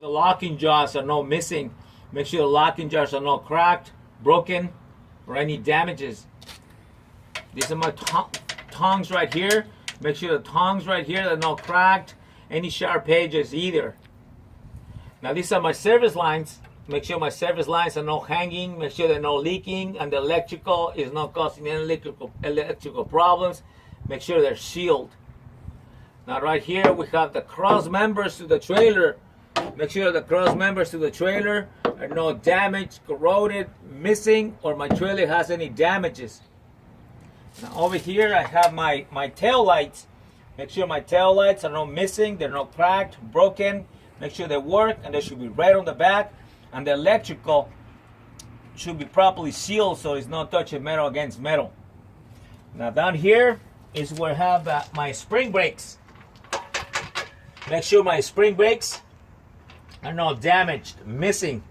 The locking jaws are not missing. Make sure the locking jaws are not cracked, broken, or any damages. These are my tongs right here. Make sure the tongs right here are not cracked, any sharp edges either. Now these are my service lines. Make sure my service lines are not hanging. Make sure they're not leaking, and the electrical is not causing any electrical problems. Make sure they're sealed. Now right here we have the cross members to the trailer. Make sure the cross members to the trailer are not damaged, corroded, missing, or my trailer has any damages. Now over here I have my tail lights. Make sure my tail lights are not missing, they're not cracked, broken. Make sure they work, and they should be red on the back, and the electrical should be properly sealed so it's not touching metal against metal. Now down here is where I have my spring brakes. Make sure my spring brakes are not damaged, missing.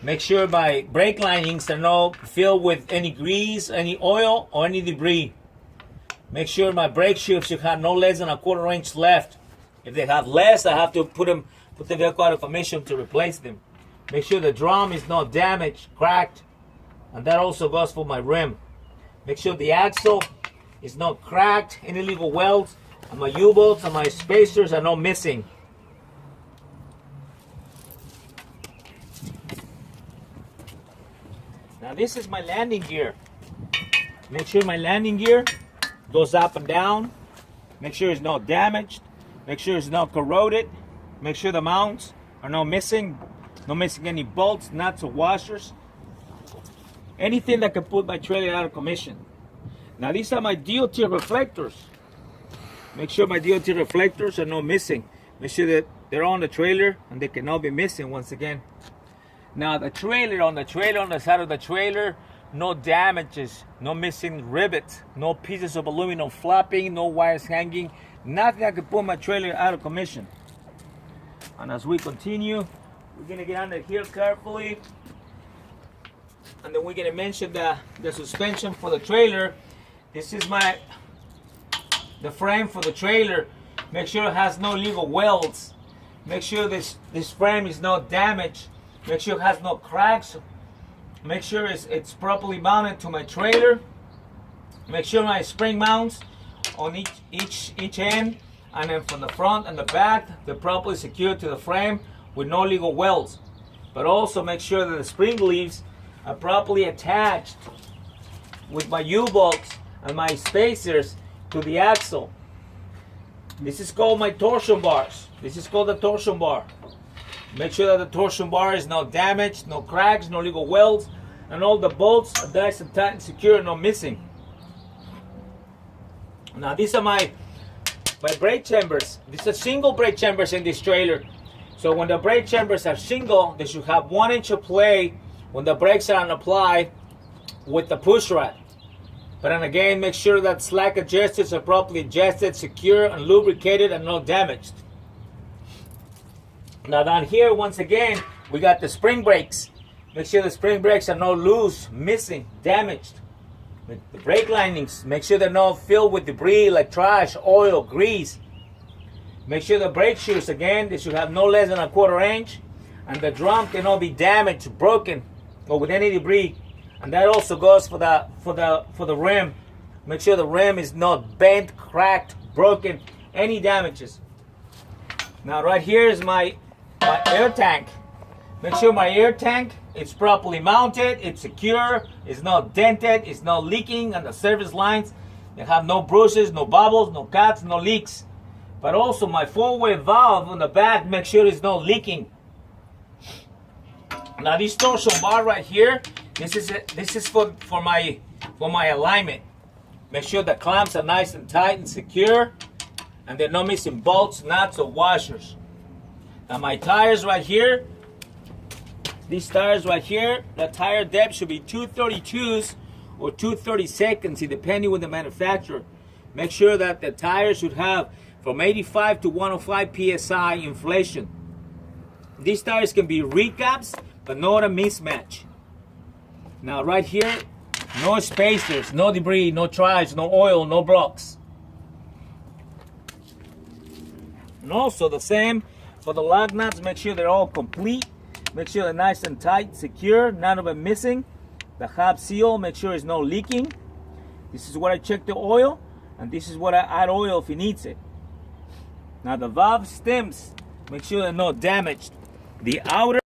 Make sure my brake linings are not filled with any grease, any oil, or any debris. Make sure my brake shoes should have no less than a 1/4 inch left. If they have less, I have to put the vehicle out of commission to replace them. Make sure the drum is not damaged, cracked, and that also goes for my rim. Make sure the axle is not cracked, any illegal welds, and my U-bolts and my spacers are not missing. Now this is my landing gear. Make sure my landing gear goes up and down. Make sure it's not damaged. Make sure it's not corroded. Make sure the mounts are not missing any bolts, nuts, or washers. Anything that can put my trailer out of commission. Now these are my DOT reflectors. Make sure my DOT reflectors are not missing. Make sure that they're on the trailer and they cannot be missing once again. Now the trailer, on the side of the trailer, no damages, no missing rivets, no pieces of aluminum flapping, no wires hanging, nothing that could put my trailer out of commission. And as we continue, we're gonna get under here carefully, and then we're gonna mention the suspension for the trailer. This is the frame for the trailer. Make sure it has no illegal welds. Make sure this frame is not damaged. Make sure it has no cracks. Make sure it's properly mounted to my trailer. Make sure my spring mounts on each end, and then from the front and the back, they're properly secured to the frame with no illegal welds. But also make sure that the spring leaves are properly attached with my U-bolts and my spacers to the axle. This is called my torsion bars. This is called the torsion bar. Make sure that the torsion bar is not damaged, no cracks, no illegal welds, and all the bolts are nice and tight and secure, no missing. Now these are my brake chambers. These are single brake chambers in this trailer. So when the brake chambers are single, they should have 1 inch of play when the brakes are applied with the push rod. But then again, make sure that slack adjusters are properly adjusted, secure, and lubricated, and not damaged. Now down here, once again, we got the spring brakes. Make sure the spring brakes are not loose, missing, damaged. The brake linings, make sure they're not filled with debris like trash, oil, grease. Make sure the brake shoes, again, they should have no less than a 1/4 inch, and the drum cannot be damaged, broken, or with any debris. And that also goes for the rim. Make sure the rim is not bent, cracked, broken, any damages. Now right here is my air tank. Make sure my air tank is properly mounted, it's secure, it's not dented, it's not leaking, and the service lines, they have no bruises, no bubbles, no cuts, no leaks. But also my 4-way valve on the back, make sure it's not leaking. Now this torsion bar right here, this is for my alignment. Make sure the clamps are nice and tight and secure, and they're not missing bolts, nuts, or washers. Now my tires right here, these tires right here, the tire depth should be 232s or 232nds, depending on the manufacturer. Make sure that the tires should have from 85 to 105 psi inflation. These tires can be recaps, but not a mismatch. Now right here, no spacers, no debris, no trash, no oil, no blocks. And also the same For the lug nuts, make sure they're all complete. Make sure they're nice and tight, secure, none of them missing. The hub seal, make sure it's no leaking. This is where I check the oil, and this is where I add oil if it needs it. Now the valve stems, make sure they're not damaged. The outer